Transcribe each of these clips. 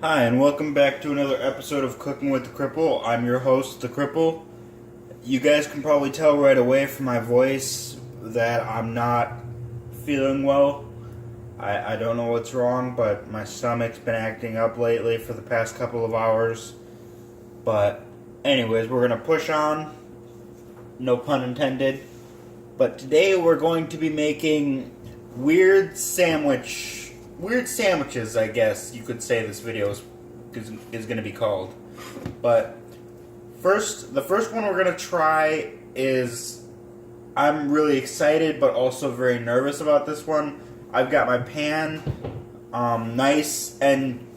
Hi, and welcome back to another episode of Cooking with the Cripple. I'm your host, the Cripple. You guys can probably tell right away from my voice that I'm not feeling well. I don't know what's wrong, but my stomach's been acting up lately for the past couple of hours. But anyways, we're going to push on. No pun intended. But today we're going to be making weird sandwiches, I guess you could say this video is going to be called. But the first one we're going to try is, I'm really excited but also very nervous about this one. I've got my pan nice, and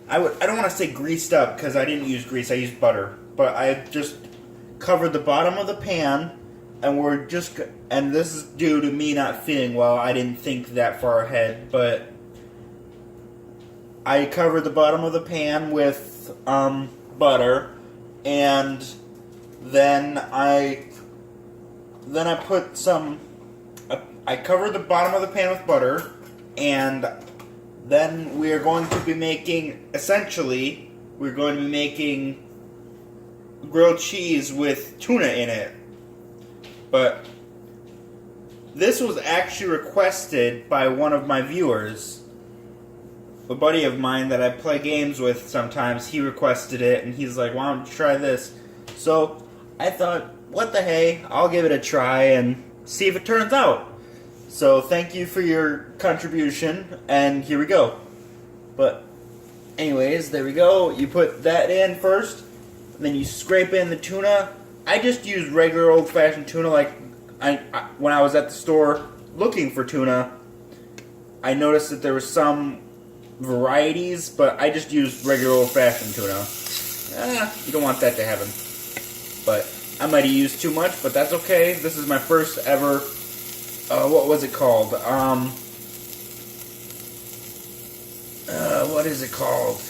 I don't want to say greased up because I didn't use grease, I used butter. But I just covered the bottom of the pan, and this is due to me not feeling well. I didn't think that far ahead, but I covered the bottom of the pan with butter, and then I put some. I covered the bottom of the pan with butter, and then we are going to be making. Essentially, we're going to be making grilled cheese with tuna in it. But this was actually requested by one of my viewers. A buddy of mine that I play games with sometimes, he requested it, and he's like, why don't you try this? So I thought, what the hey, I'll give it a try and see if it turns out. So thank you for your contribution, and here we go. But anyways, there we go. You put that in first, and then you scrape in the tuna. I just used regular old-fashioned tuna. Like when I was at the store looking for tuna, I noticed that there were some varieties, but I just used regular old-fashioned tuna. You don't want that to happen. But I might have used too much, but that's okay. This is my first ever, what was it called? What is it called?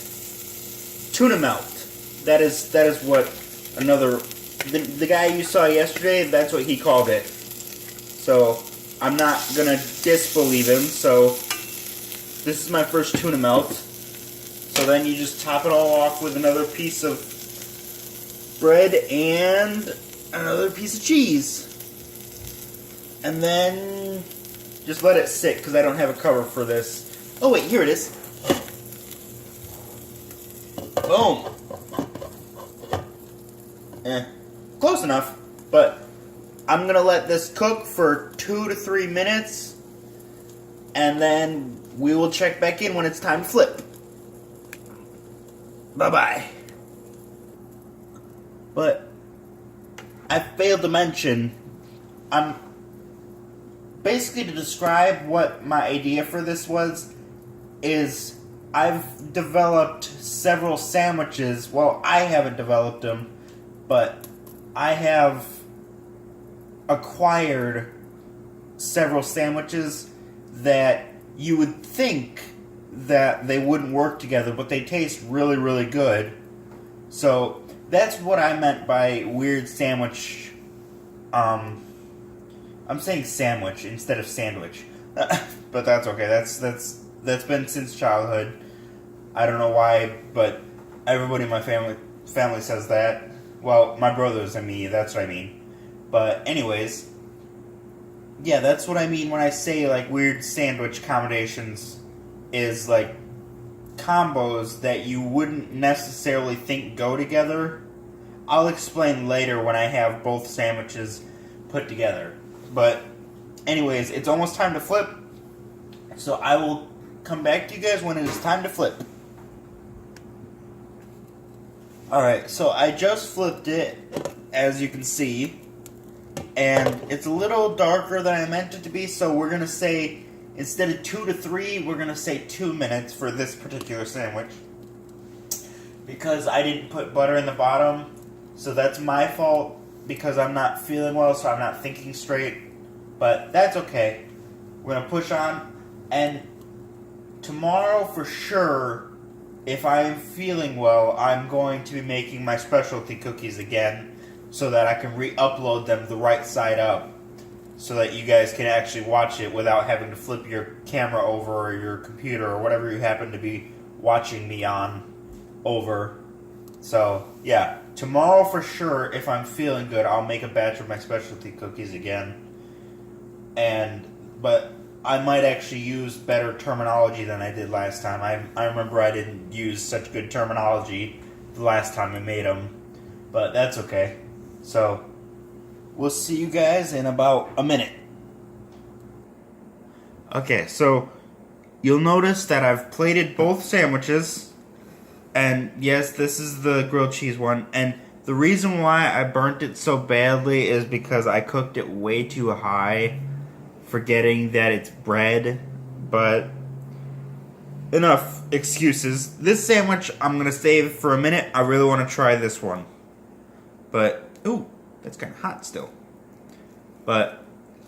Tuna melt. That is what another, the guy you saw yesterday, that's what he called it. So I'm not gonna disbelieve him, so this is my first tuna melt. So then you just top it all off with another piece of bread and another piece of cheese. And then just let it sit, because I don't have a cover for this. Oh wait, here it is. Boom. Close enough, but I'm going to let this cook for 2 to 3 minutes, and then we will check back in when it's time to flip. Bye-bye. But I failed to mention, basically to describe what my idea for this was, is I've developed several sandwiches. Well, I haven't developed them, but I have acquired several sandwiches that you would think that they wouldn't work together, but they taste really, really good. So that's what I meant by weird sandwich. I'm saying sandwich instead of sandwich, but that's okay. That's been since childhood. I don't know why, but everybody in my family says that. Well, my brothers and me, that's what I mean. But anyways, yeah, that's what I mean when I say like weird sandwich combinations, is like combos that you wouldn't necessarily think go together. I'll explain later when I have both sandwiches put together. But anyways, it's almost time to flip, so I will come back to you guys when it is time to flip. Alright, so I just flipped it, as you can see, and it's a little darker than I meant it to be, so we're going to say, instead of 2 to 3, we're going to say 2 minutes for this particular sandwich. Because I didn't put butter in the bottom, so that's my fault, because I'm not feeling well, so I'm not thinking straight. But that's okay. We're going to push on, and tomorrow for sure, if I'm feeling well, I'm going to be making my specialty cookies again, so that I can re-upload them the right side up, so that you guys can actually watch it without having to flip your camera over or your computer or whatever you happen to be watching me on over. So, yeah, tomorrow for sure, if I'm feeling good, I'll make a batch of my specialty cookies again. But I might actually use better terminology than I did last time. I remember I didn't use such good terminology the last time I made them, but that's okay. So, we'll see you guys in about a minute. Okay, so you'll notice that I've plated both sandwiches, and yes, this is the grilled cheese one, and the reason why I burnt it so badly is because I cooked it way too high, forgetting that it's bread. But enough excuses. This sandwich I'm going to save for a minute. I really want to try this one. But, ooh, that's kind of hot still. But,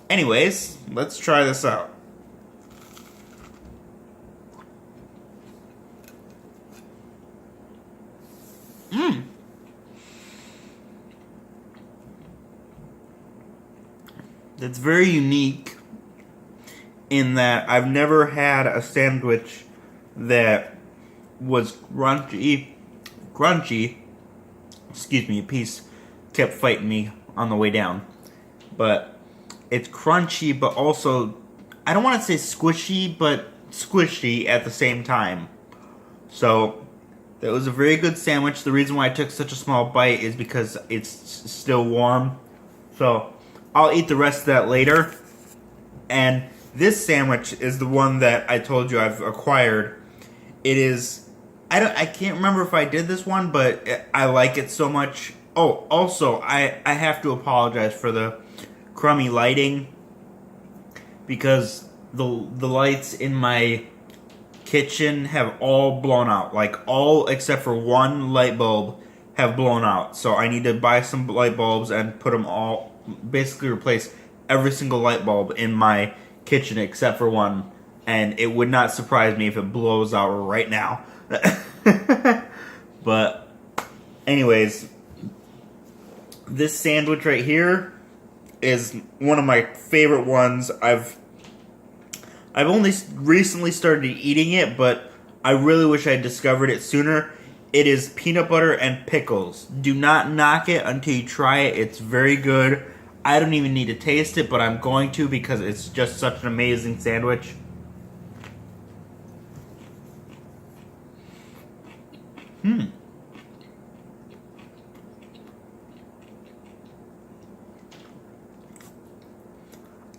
anyways, let's try this out. It's very unique in that I've never had a sandwich that was crunchy. Excuse me, a piece kept fighting me on the way down. But it's crunchy, but also, I don't want to say squishy, but squishy at the same time. So, that was a very good sandwich. The reason why I took such a small bite is because it's still warm. So, I'll eat the rest of that later. And this sandwich is the one that I told you I've acquired. It is, I can't remember if I did this one, but I like it so much. Oh, also, I have to apologize for the crummy lighting, because the lights in my kitchen have all blown out. Like, all except for one light bulb have blown out. So I need to buy some light bulbs and put them all, basically replace every single light bulb in my kitchen except for one. And it would not surprise me if it blows out right now. But anyways, this sandwich right here is one of my favorite ones. I've only recently started eating it, but I really wish I had discovered it sooner. It is peanut butter and pickles. Do not knock it until you try it. It's very good. I don't even need to taste it, but I'm going to because it's just such an amazing sandwich.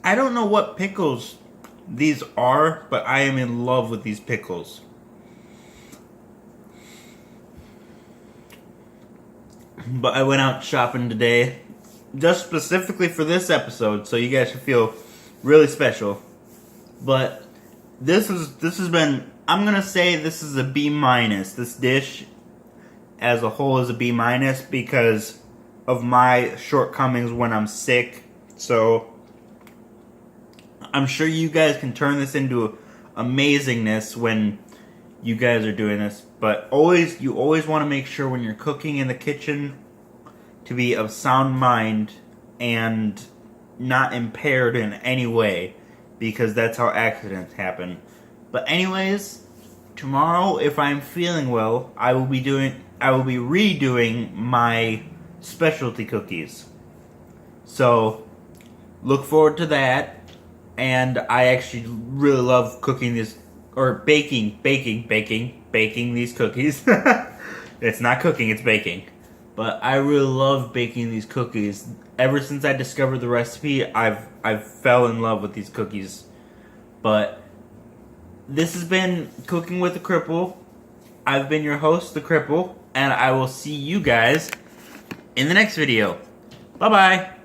I don't know what pickles these are, but I am in love with these pickles. But I went out shopping today, just specifically for this episode, so you guys should feel really special. But this has been, I'm gonna say this is a B-. This dish as a whole is a B- because of my shortcomings when I'm sick. So I'm sure you guys can turn this into amazingness when you guys are doing this. But you always want to make sure when you're cooking in the kitchen to be of sound mind and not impaired in any way, because that's how accidents happen. But anyways, tomorrow, if I'm feeling well, I will be redoing my specialty cookies. So look forward to that. And I actually really love cooking this, or baking these cookies. It's not cooking, it's baking. But I really love baking these cookies. Ever since I discovered the recipe, I've fell in love with these cookies. But this has been Cooking with the Cripple. I've been your host, the Cripple, and I will see you guys in the next video. Bye-bye.